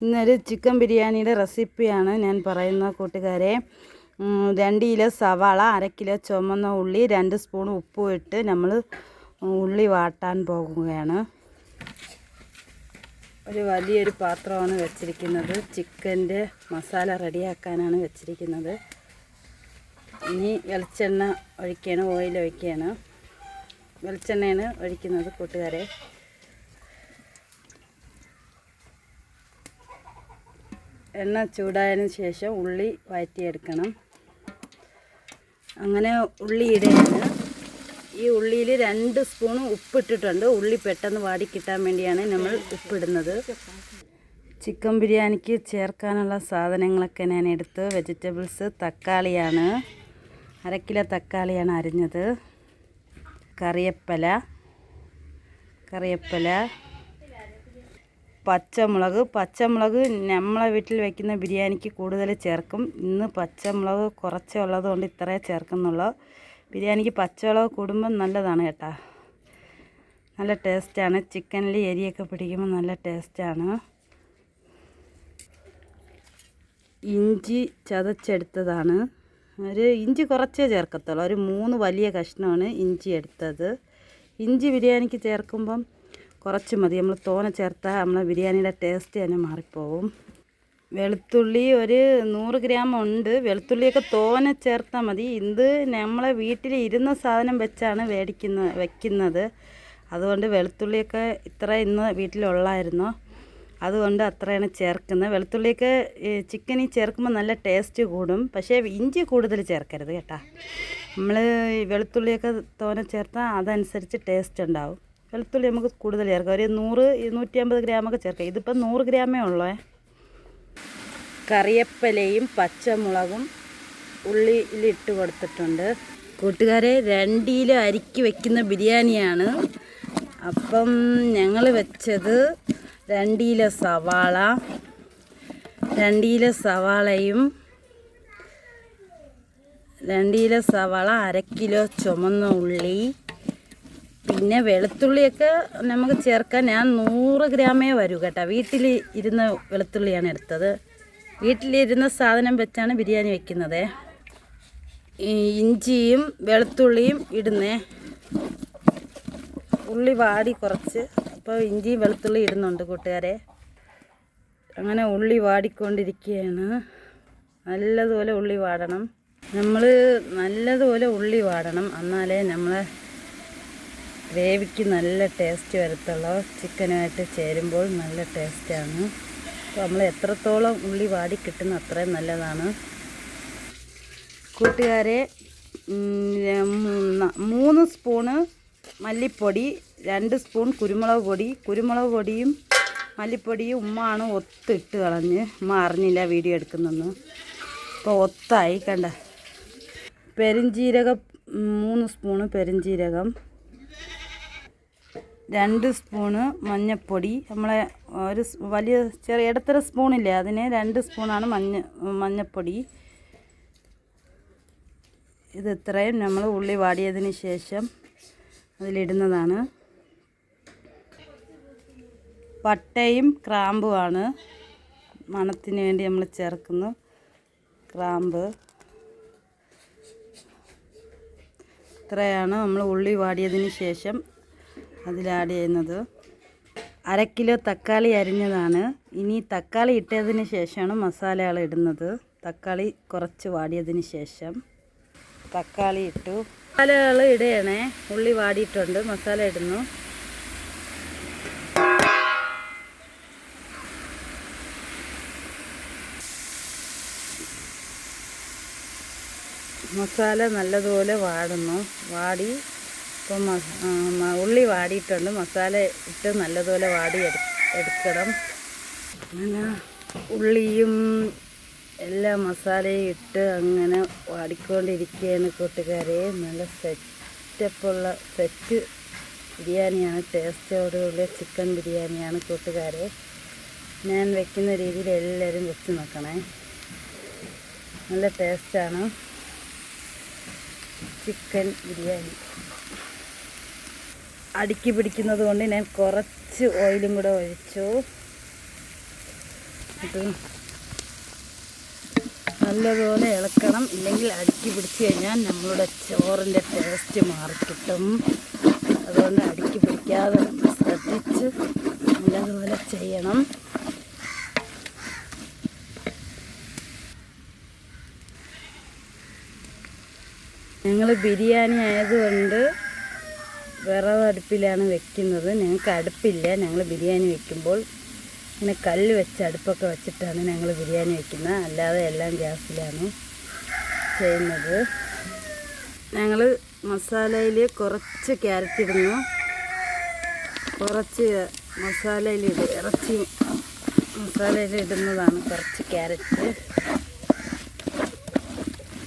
ഇന്നൊരു ചിക്കൻ ബിരിയാണിയുടെ റെസിപ്പിയാണ് ഞാൻ പറയുന്നത് കൂട്ടുകാരെ. 2 കിലോ സവാള, 1/2 കിലോ ചുമന്ന ഉള്ളി, 2 സ്പൂൺ ഉപ്പും ഇട്ട് നമ്മൾ ഉള്ളി വാട്ടാൻ പോകുകയാണ്. ഒരു വലിയൊരു പാത്രമാണ് വെച്ചിരിക്കുന്നത്. ചിക്കൻ്റെ മസാല റെഡിയാക്കാനാണ് വെച്ചിരിക്കുന്നത്. ഇനി വെളിച്ചെണ്ണ ഒഴിക്കുകയാണ്, ഓയിൽ ഒഴിക്കുകയാണ്. വെളിച്ചെണ്ണയാണ് ഒഴിക്കുന്നത് കൂട്ടുകാരെ. എണ്ണ ചൂടായതിനു ശേഷം ഉള്ളി വഴറ്റിയെടുക്കണം. അങ്ങനെ ഉള്ളി ഇടുകയാണ്. ഈ ഉള്ളിയിൽ 2 സ്പൂൺ ഉപ്പിട്ടിട്ടുണ്ട്. ഉള്ളി പെട്ടെന്ന് വാടി കിട്ടാൻ വേണ്ടിയാണ് നമ്മൾ ഉപ്പിടുന്നത്. ചിക്കൻ ബിരിയാണിക്ക് ചേർക്കാനുള്ള സാധനങ്ങളൊക്കെ ഞാൻ എടുത്ത് വെജിറ്റബിൾസ് തക്കാളിയാണ്, 1/2 കിലോ തക്കാളിയാണ് അരിഞ്ഞത്. കറിവേപ്പില, പച്ചമുളക് നമ്മളെ വീട്ടിൽ വയ്ക്കുന്ന ബിരിയാണിക്ക് കൂടുതൽ ചേർക്കും. ഇന്ന് പച്ചമുളക് കുറച്ചേ ഉള്ളതുകൊണ്ട് ഇത്രേ ചേർക്കുന്നുള്ളൂ. ബിരിയാണിക്ക് പച്ചമുളക് കൂടുമ്പോൾ നല്ലതാണ് കേട്ടോ, നല്ല ടേസ്റ്റാണ്. ചിക്കനിൽ എരിയൊക്കെ പിടിക്കുമ്പോൾ നല്ല ടേസ്റ്റാണ്. ഇഞ്ചി ചതച്ചെടുത്തതാണ്. ഇഞ്ചി കുറച്ചേ ചേർക്കത്തുള്ളൂ. ഒരു 3 വലിയ കഷ്ണമാണ് ഇഞ്ചി എടുത്തത്. ഇഞ്ചി ബിരിയാണിക്ക് ചേർക്കുമ്പം കുറച്ച് മതി. നമ്മൾ തോനെ ചേർത്താൽ നമ്മളെ ബിരിയാണിയുടെ ടേസ്റ്റ് തന്നെ മാറിപ്പോവും. വെളുത്തുള്ളി ഒരു 100 ഗ്രാം ഉണ്ട്. വെളുത്തുള്ളിയൊക്കെ തോനെ ചേർത്താൽ മതി. ഇത് നമ്മളെ വീട്ടിൽ ഇരുന്ന സാധനം വെച്ചാണ് വെക്കുന്നത്. അതുകൊണ്ട് വെളുത്തുള്ളിയൊക്കെ ഇത്ര ഇന്ന് വീട്ടിലുള്ളായിരുന്നു, അതുകൊണ്ട് അത്രയാണ് ചേർക്കുന്നത്. വെളുത്തുള്ളിയൊക്കെ ചിക്കനിൽ ചേർക്കുമ്പോൾ നല്ല ടേസ്റ്റ് കൂടും. പക്ഷേ ഇഞ്ചി കൂടുതൽ ചേർക്കരുത് കേട്ടോ. നമ്മൾ വെളുത്തുള്ളിയൊക്കെ തോനെ ചേർത്താൽ അതനുസരിച്ച് ടേസ്റ്റ് ഉണ്ടാവും. വെളുത്തുള്ളി നമുക്ക് കൂടുതൽ ചേർക്കാം. ഒരു 100-150 ഗ്രാമൊക്കെ ചേർക്കാം. ഇതിപ്പം 100 ഗ്രാമേ ഉള്ളൂ. കറിവേപ്പിലയും പച്ചമുളകും ഉള്ളിയിലിട്ട് കൊടുത്തിട്ടുണ്ട്. കൂട്ടുകാരെ, 2 കിലോ അരിക്ക് വെക്കുന്ന ബിരിയാണിയാണ്. അപ്പം ഞങ്ങൾ വെച്ചത് 2 കിലോ സവാള, 2 കിലോ സവാളയും 1/2 കിലോ ചുമന്ന ഉള്ളി, പിന്നെ വെളുത്തുള്ളിയൊക്കെ നമുക്ക് ചേർക്കാൻ ഞാൻ 100 ഗ്രാമേ വരൂ കേട്ടോ. വീട്ടിൽ ഇരുന്ന വെളുത്തുള്ളിയാണ് എടുത്തത്. വീട്ടിലിരുന്ന സാധനം വെച്ചാണ് ബിരിയാണി വെക്കുന്നത്. ഇഞ്ചിയും വെളുത്തുള്ളിയും ഇടുന്നേ. ഉള്ളി വാടി കുറച്ച്, അപ്പോൾ ഇഞ്ചിയും വെളുത്തുള്ളി ഇടുന്നുണ്ട് കൂട്ടുകാരെ. അങ്ങനെ ഉള്ളി വാടിക്കൊണ്ടിരിക്കുകയാണ്. നല്ലതുപോലെ ഉള്ളി വാടണം. നമ്മൾ നല്ലതുപോലെ ഉള്ളി വാടണം, എന്നാലേ നമ്മളെ ഗ്രേവിക്ക് നല്ല ടേസ്റ്റ് വരത്തുള്ളൂ. ചിക്കനുമായിട്ട് ചേരുമ്പോൾ നല്ല ടേസ്റ്റാണ്. അപ്പോൾ നമ്മൾ എത്രത്തോളം ഉള്ളി വാടി കിട്ടുന്ന അത്രയും നല്ലതാണ് കൂട്ടുകാരെ. 3 സ്പൂണ് മല്ലിപ്പൊടി, 2 സ്പൂൺ കുരുമുളക് പൊടിയും മല്ലിപ്പൊടിയും ഉമ്മാണ് ഒത്തിട്ട് കളഞ്ഞ്. ഉമ്മ അറിഞ്ഞില്ല വീഡിയോ എടുക്കുന്നെന്ന്. അപ്പോൾ ഒത്തായി കണ്ട. പെരിഞ്ജീരകം 3 സ്പൂണ് പെരിഞ്ജീരകം, 2 സ്പൂണ് മഞ്ഞൾപ്പൊടി. നമ്മളെ ഒരു വലിയ ചെറിയ ഇടത്തര സ്പൂണില്ലേ, അതിന് 2 സ്പൂണാണ് മഞ്ഞൾപ്പൊടി. ഇത് ഇത്രയും നമ്മൾ ഉള്ളി വാടിയതിന് ശേഷം അതിലിടുന്നതാണ്. പട്ടയും ഗ്രാമ്പുമാണ് മണത്തിന് വേണ്ടി നമ്മൾ ചേർക്കുന്നു. ഗ്രാമ്പ് ഇത്രയാണ് നമ്മൾ ഉള്ളി വാടിയതിന് ശേഷം അതിൽ ആഡ് ചെയ്യുന്നത്. 1/2 കിലോ തക്കാളി അരിഞ്ഞതാണ്. ഇനി തക്കാളി ഇട്ടതിന് ശേഷമാണ് മസാലകൾ ഇടുന്നത്. തക്കാളി കുറച്ച് വാടിയതിന് ശേഷം തക്കാളി ഇട്ടു. മസാലകൾ ഇടണേ. ഉള്ളി വാടിയിട്ടുണ്ട്, മസാല ഇടുന്നു. മസാല നല്ലതുപോലെ വാടുന്നു. ഇപ്പം ഉള്ളി വാടിയിട്ടുണ്ട്. മസാല ഇട്ട് നല്ലതുപോലെ എടുക്കണം. അങ്ങനെ ഉള്ളിയും എല്ലാ മസാലയും ഇട്ട് അങ്ങനെ വാടിക്കൊണ്ടിരിക്കുകയാണ് കൂട്ടുകാരെ. നല്ല സെറ്റ് ബിരിയാണിയാണ്. ടേസ്റ്റോടുകൂടിയ ചിക്കൻ ബിരിയാണിയാണ് കൂട്ടുകാരെ. ഞാൻ വെക്കുന്ന രീതിയിൽ എല്ലാവരും വെച്ച് നോക്കണേ. നല്ല ടേസ്റ്റാണ് ചിക്കൻ ബിരിയാണി. അടുക്കി പിടിക്കുന്നത് കൊണ്ട് ഞാൻ കുറച്ച് ഓയിലും കൂടെ ഒഴിച്ചു. ഇത് നല്ലതുപോലെ ഇളക്കണം, ഇല്ലെങ്കിൽ അടുക്കി പിടിച്ച് കഴിഞ്ഞാൽ നമ്മളുടെ ചോറിൻ്റെ ടേസ്റ്റ് മാറിക്കിട്ടും. അതുകൊണ്ട് അടുക്കി പിടിക്കാതെ ശ്രദ്ധിച്ച് നല്ലതുപോലെ ചെയ്യണം. ഞങ്ങൾ ബിരിയാണി ആയതുകൊണ്ട് വിറകടുപ്പിലാണ് വെക്കുന്നത്. ഞങ്ങൾക്ക് അടുപ്പില്ല. ഞങ്ങൾ ബിരിയാണി വെക്കുമ്പോൾ ഇങ്ങനെ കല്ല് വെച്ച് അടുപ്പൊക്കെ വെച്ചിട്ടാണ് ഞങ്ങൾ ബിരിയാണി വെക്കുന്നത്. അല്ലാതെ എല്ലാം ഗ്യാസിലാണ് ചെയ്യുന്നത്. ഞങ്ങൾ മസാലയിൽ കുറച്ച് ക്യാരറ്റ് ഇടുന്നു, കുറച്ച് മസാലയിൽ ഇറച്ചി മസാലയിൽ ഇടുന്നതാണ് കുറച്ച്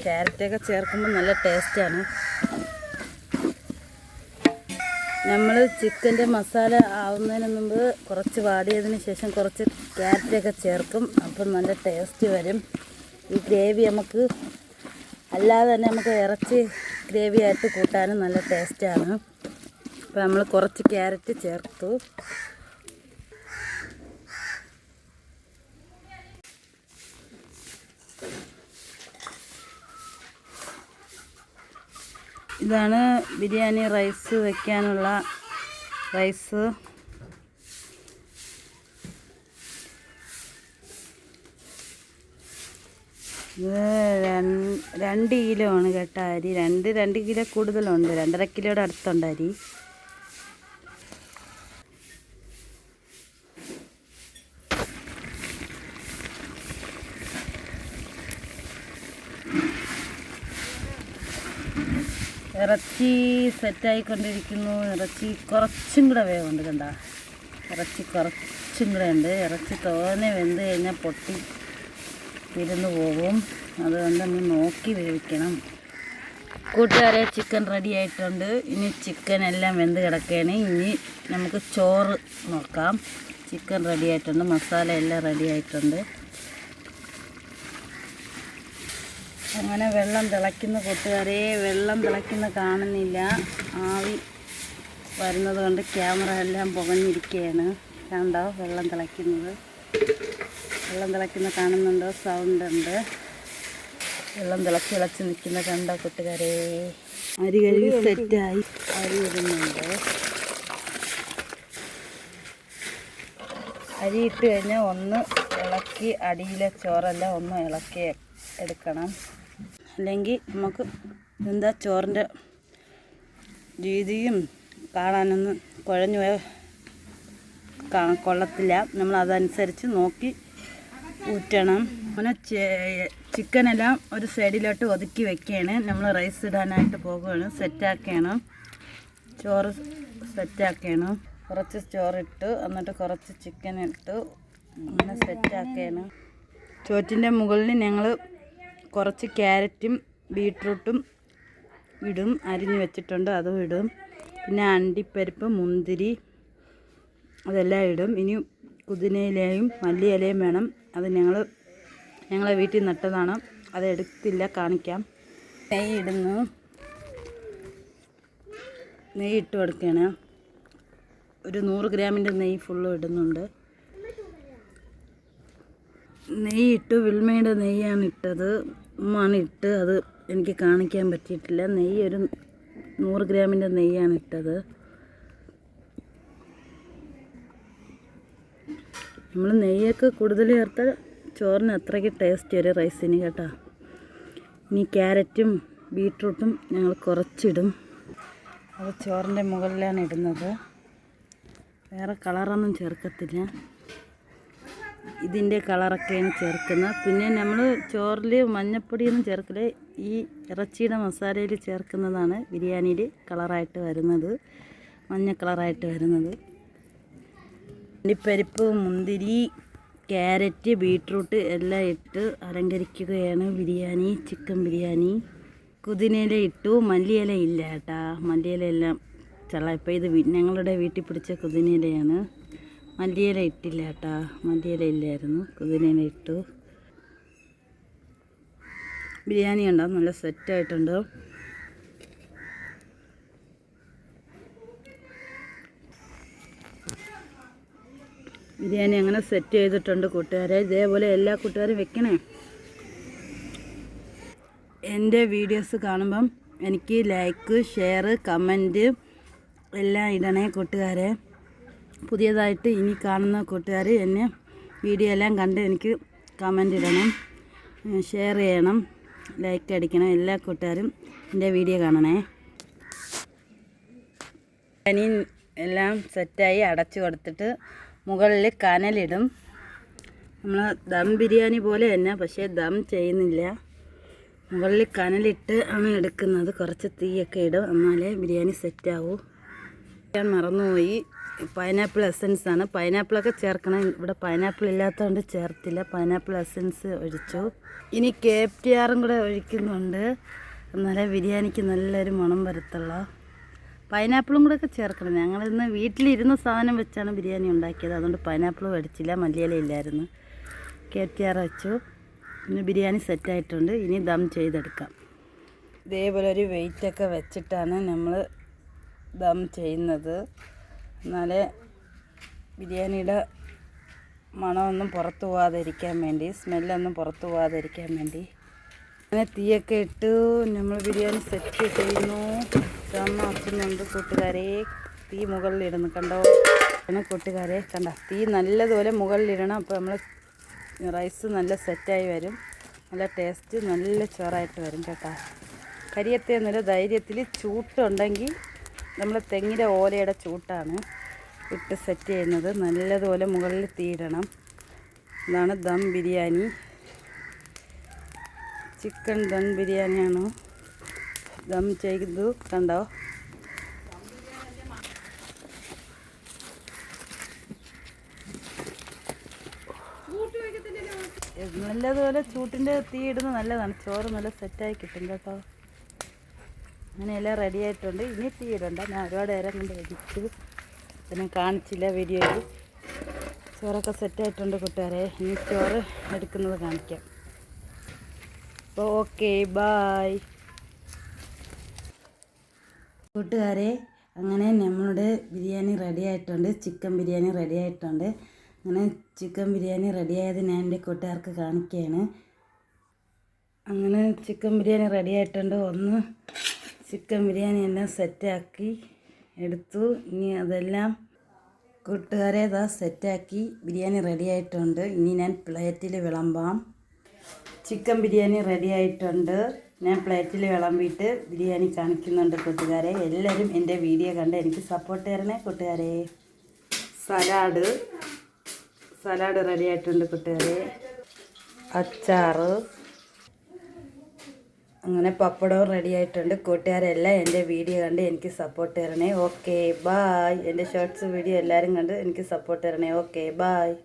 ക്യാരറ്റൊക്കെ ചേർക്കുമ്പോൾ നല്ല ടേസ്റ്റാണ്. നമ്മൾ ചിക്കൻ്റെ മസാല ആവുന്നതിന് മുമ്പ് കുറച്ച് വാടിയതിന് ശേഷം കുറച്ച് ക്യാരറ്റൊക്കെ ചേർക്കും. അപ്പം നല്ല ടേസ്റ്റ് വരും. ഈ ഗ്രേവി നമുക്ക് അല്ലാതെ തന്നെ നമുക്ക് ഇറച്ചി ഗ്രേവി ആയിട്ട് കൂട്ടാനും നല്ല ടേസ്റ്റാണ്. അപ്പോൾ നമ്മൾ കുറച്ച് ക്യാരറ്റ് ചേർത്തു. ഇതാണ് ബിരിയാണി റൈസ് വയ്ക്കാനുള്ള റൈസ്. ഇത് 2 കിലോ ആണ് കേട്ടോ അരി. 2 കിലോ കൂടുതലുണ്ട്, 2.5 കിലോയുടെ അടുത്തുണ്ട് അരി. ഇറച്ചി സെറ്റായിക്കൊണ്ടിരിക്കുന്നു. ഇറച്ചി കുറച്ചും കൂടെ വേവുണ്ട് കണ്ട. ഇറച്ചി കുറച്ചും കൂടെ ഉണ്ട്. ഇറച്ചി തോനെ വെന്ത് കഴിഞ്ഞാൽ പൊട്ടി തിരുന്ന് പോകും. അതുകൊണ്ട് നമ്മൾ നോക്കി വേവിക്കണം. കൂട്ടുകാരെ, ചിക്കൻ റെഡി ആയിട്ടുണ്ട്. ഇനി ചിക്കൻ എല്ലാം വെന്ത് കിടക്കുകയാണ്. ഇനി നമുക്ക് ചോറ് നോക്കാം. ചിക്കൻ റെഡി ആയിട്ടുണ്ട്, മസാല എല്ലാം റെഡി ആയിട്ടുണ്ട്. അങ്ങനെ വെള്ളം തിളയ്ക്കുന്ന കൂട്ടുകാരെ, വെള്ളം തിളയ്ക്കുന്ന കാണുന്നില്ല. ആവി വരുന്നത് കൊണ്ട് ക്യാമറ എല്ലാം പുകഞ്ഞിരിക്കുകയാണ്. കണ്ടോ വെള്ളം തിളയ്ക്കുന്നത്? വെള്ളം തിളയ്ക്കുന്ന കാണുന്നുണ്ടോ? സൗണ്ട് ഉണ്ട്. വെള്ളം തിളച്ച് നിൽക്കുന്ന കണ്ടോ കൂട്ടുകാരെ? അരി കഴുകി സെറ്റായി അരി ഇടുന്നുണ്ട്. അരി ഇട്ട് കഴിഞ്ഞാൽ ഒന്ന് ഇളക്കി അടിയിലെ ചോറെല്ലാം ഒന്ന് ഇളക്കി എടുക്കണം. അല്ലെങ്കിൽ നമുക്ക് എന്താ ചോറിൻ്റെ രീതിയും കാണാനൊന്നും കുഴഞ്ഞു കൊള്ളത്തില്ല. നമ്മൾ അതനുസരിച്ച് നോക്കി ഊറ്റണം. അങ്ങനെ ചിക്കനെല്ലാം ഒരു സൈഡിലോട്ട് ഒതുക്കി വെക്കുകയാണ്. നമ്മൾ റൈസ് ഇടാനായിട്ട് പോകുകയാണ്. സെറ്റാക്കണം, ചോറ് സെറ്റാക്കണം. കുറച്ച് ചോറിട്ട് എന്നിട്ട് കുറച്ച് ചിക്കൻ ഇട്ട് അങ്ങനെ സെറ്റാക്കണം. ചോറ്റിൻ്റെ മുകളിൽ ഞങ്ങൾ കുറച്ച് ക്യാരറ്റും ബീട്രൂട്ടും ഇടും, അരിഞ്ഞ് വെച്ചിട്ടുണ്ട്, അതും ഇടും. പിന്നെ അണ്ടിപ്പരിപ്പ്, മുന്തിരി അതെല്ലാം ഇടും. ഇനി പുതിനയിലയും മല്ലിയിലയും വേണം. അത് ഞങ്ങളെ വീട്ടിൽ നട്ടതാണ്, അത് എടുത്തില്ല, കാണിക്കാം. നെയ്യ് ഇടുന്നു. നെയ്യ് ഇട്ട് കൊടുക്കുകയാണ്. ഒരു 100 ഗ്രാമിൻ്റെ നെയ്യ് ഫുള്ളും ഇടുന്നുണ്ട്. നെയ്യ് ഇട്ടു. വിൽമയുടെ നെയ്യാണ് ഇട്ടത്. ഉമ്മാണ് ഇട്ട്, അത് എനിക്ക് കാണിക്കാൻ പറ്റിയിട്ടില്ല. നെയ്യ് ഒരു 100 ഗ്രാമിൻ്റെ നെയ്യാണ് ഇട്ടത്. നമ്മൾ നെയ്യൊക്കെ കൂടുതൽ ചേർത്താൽ ചോറിന് അത്രയ്ക്ക് ടേസ്റ്റ് വരും റൈസിന് കേട്ടോ. ഇനി ക്യാരറ്റും ബീട്രൂട്ടും ഞങ്ങൾ കുറച്ചിടും. അത് ചോറിൻ്റെ മുകളിലാണ് ഇടുന്നത്. വേറെ കളറൊന്നും ചേർക്കത്തില്ല, ഇതിൻ്റെ കളറൊക്കെയാണ് ചേർക്കുന്നത്. പിന്നെ നമ്മൾ ചോറിൽ മഞ്ഞപ്പൊടിയൊന്നും ചേർക്കില്ല. ഈ ഇറച്ചിയുടെ മസാലയിൽ ചേർക്കുന്നതാണ് ബിരിയാണിയിൽ കളറായിട്ട് വരുന്നത്, മഞ്ഞ കളറായിട്ട് വരുന്നത്. അണ്ടിപ്പരിപ്പ്, മുന്തിരി, ക്യാരറ്റ്, ബീട്രൂട്ട് എല്ലാം ഇട്ട് അലങ്കരിക്കുകയാണ് ബിരിയാണി, ചിക്കൻ ബിരിയാണി. പുതിനയില ഇട്ടു, മല്ലിയില ഇല്ല കേട്ടാ. മല്ലിയില എല്ലാം ഇപ്പോൾ ഇത് ഞങ്ങളുടെ വീട്ടിൽ പിടിച്ച പുതിനയിലയാണ്. മല്ലിയില ഇട്ടില്ല കേട്ടാ, മല്ലിയില ഇല്ലായിരുന്നു, പുതിനയില ഇട്ടു. ബിരിയാണി ഉണ്ടോ നല്ല സെറ്റായിട്ടുണ്ട്. ബിരിയാണി അങ്ങനെ സെറ്റ് ചെയ്തിട്ടുണ്ട് കൂട്ടുകാരെ. ഇതേപോലെ എല്ലാ കൂട്ടുകാരും വെക്കണേ. എൻ്റെ വീഡിയോസ് കാണുമ്പം എനിക്ക് ലൈക്ക്, ഷെയർ, കമൻറ്റ് എല്ലാം ഇടണേ കൂട്ടുകാരെ. പുതിയതായിട്ട് ഇനി കാണുന്ന കൂട്ടുകാർ എന്നെ വീഡിയോ എല്ലാം കണ്ട് എനിക്ക് കമൻറ്റ് ഇടണം, ഷെയർ ചെയ്യണം, ലൈക്ക് അടിക്കണം. എല്ലാ കൂട്ടുകാരും എൻ്റെ വീഡിയോ കാണണേ. ഇനി എല്ലാം സെറ്റായി അടച്ചു കൊടുത്തിട്ട് മുകളിൽ കനലിടും. നമ്മൾ ദം ബിരിയാണി പോലെ തന്നെ, പക്ഷേ ദം ചെയ്യുന്നില്ല. മുകളിൽ കനലിട്ട് ആണ് എടുക്കുന്നത്. കുറച്ച് തീയൊക്കെ ഇടും, എന്നാലേ ബിരിയാണി സെറ്റാവൂ. ഞാൻ മറന്നുപോയി, പൈനാപ്പിൾ എസൻസ് ആണ്. പൈനാപ്പിളൊക്കെ ചേർക്കണം. ഇവിടെ പൈനാപ്പിൾ ഇല്ലാത്തതുകൊണ്ട് ചേർത്തില്ല. പൈനാപ്പിൾ എസൻസ് ഒഴിച്ചു. ഇനി KFTR കൂടെ ഒഴിക്കുന്നുണ്ട്, എന്നാലേ ബിരിയാണിക്ക് നല്ലൊരു മണം വരത്തുള്ളൂ. പൈനാപ്പിളും കൂടെ ഒക്കെ ചേർക്കണം. ഞങ്ങളിന്ന് വീട്ടിലിരുന്ന സാധനം വെച്ചാണ് ബിരിയാണി ഉണ്ടാക്കിയത്. അതുകൊണ്ട് പൈനാപ്പിൾ മേടിച്ചില്ല, മല്ലിയില ഇല്ലായിരുന്നു. KFTR വെച്ചു. പിന്നെ ബിരിയാണി സെറ്റായിട്ടുണ്ട്. ഇനി ദം ചെയ്തെടുക്കാം. ഇതേപോലെ ഒരു വെയിറ്റൊക്കെ വെച്ചിട്ടാണ് നമ്മൾ ദം ചെയ്യുന്നത്, എന്നാലേ ബിരിയാണിയുടെ മണമൊന്നും പുറത്തു പോകാതിരിക്കാൻ വേണ്ടി, സ്മെല്ലൊന്നും പുറത്തു പോകാതിരിക്കാൻ വേണ്ടി. അങ്ങനെ തീയൊക്കെ ഇട്ട് നമ്മൾ ബിരിയാണി സെറ്റ് ചെയ്യുന്നു. ദം ആക്കുന്നുണ്ട് കൂട്ടുകാരെ. തീ മുകളിലിടുന്നു, കണ്ടോ കൂട്ടുകാരെ, കണ്ട തീ നല്ലതുപോലെ മുകളിലിടണം. അപ്പോൾ നമ്മൾ റൈസ് നല്ല സെറ്റായി വരും. നല്ല ടേസ്റ്റ്, നല്ല ചോറായിട്ട് വരും കേട്ടോ. കരിയത്തേന്നില്ല, ധൈര്യത്തിൽ ചൂട്ടുണ്ടെങ്കിൽ നമ്മൾ തെങ്ങിൻ്റെ ഓലയുടെ ചൂട്ടാണ് ഇട്ട് സെറ്റ് ചെയ്യുന്നത്. നല്ലതുപോലെ മുകളിൽ തീയിടണം. ഇതാണ് ദം ബിരിയാണി. ചിക്കൻ ദം ബിരിയാണിയാണ് ദം ചെയ്തു, കണ്ടോ. നല്ലതുപോലെ ചൂട്ടിൻ്റെ തീ ഇടുന്നത് നല്ലതാണ്. ചോറ് നല്ല സെറ്റായി കിട്ടും കേട്ടോ. അങ്ങനെയെല്ലാം റെഡി ആയിട്ടുണ്ട്. ഇനി തീ ഇടണ്ട. ഞാൻ ഒരുപാട് നേരം കൊണ്ട് വെച്ചു, പിന്നെ കാണിച്ചില്ല വീഡിയോയിൽ. ചോറൊക്കെ സെറ്റായിട്ടുണ്ട് കൂട്ടുകാരെ. ഇനി ചോറ് എടുക്കുന്നത് കാണിക്കാം. അപ്പോൾ ഓക്കെ, ബായ് കൂട്ടുകാരെ. അങ്ങനെ നമ്മളുടെ ബിരിയാണി റെഡി ആയിട്ടുണ്ട്. ചിക്കൻ ബിരിയാണി റെഡി ആയിട്ടുണ്ട്. അങ്ങനെ ചിക്കൻ ബിരിയാണി റെഡിയായത് ഞാൻ എൻ്റെ കൂട്ടുകാർക്ക് കാണിക്കുകയാണ്. അങ്ങനെ ചിക്കൻ ബിരിയാണി റെഡി ആയിട്ടുണ്ട്. ഒന്ന് ചിക്കൻ ബിരിയാണി എല്ലാം സെറ്റാക്കി എടുത്തു. ഇനി അതെല്ലാം കൂട്ടുകാരെ ഇതാ സെറ്റാക്കി ബിരിയാണി റെഡി ആയിട്ടുണ്ട്. ഇനി ഞാൻ പ്ലേറ്റിൽ വിളമ്പാം. ചിക്കൻ ബിരിയാണി റെഡി ആയിട്ടുണ്ട്. ഞാൻ പ്ലേറ്റിൽ വിളമ്പിയിട്ട് ബിരിയാണി കാണിക്കുന്നുണ്ട് കൂട്ടുകാരെ. എല്ലാവരും എൻ്റെ വീഡിയോ കണ്ട് എനിക്ക് സപ്പോർട്ട് തരണേ കൂട്ടുകാരെ. സലാഡ് റെഡി ആയിട്ടുണ്ട് കൂട്ടുകാരെ. അച്ചാറ്, അങ്ങനെ പപ്പടവും റെഡി ആയിട്ടുണ്ട്. കൂട്ടുകാരെല്ലാം എൻ്റെ വീഡിയോ കണ്ട് എനിക്ക് സപ്പോർട്ട് തരണേ. Okay bye. എൻ്റെ ഷോർട്സ് വീഡിയോ എല്ലാവരും കണ്ട് എനിക്ക് സപ്പോർട്ട് തരണേ. Okay bye.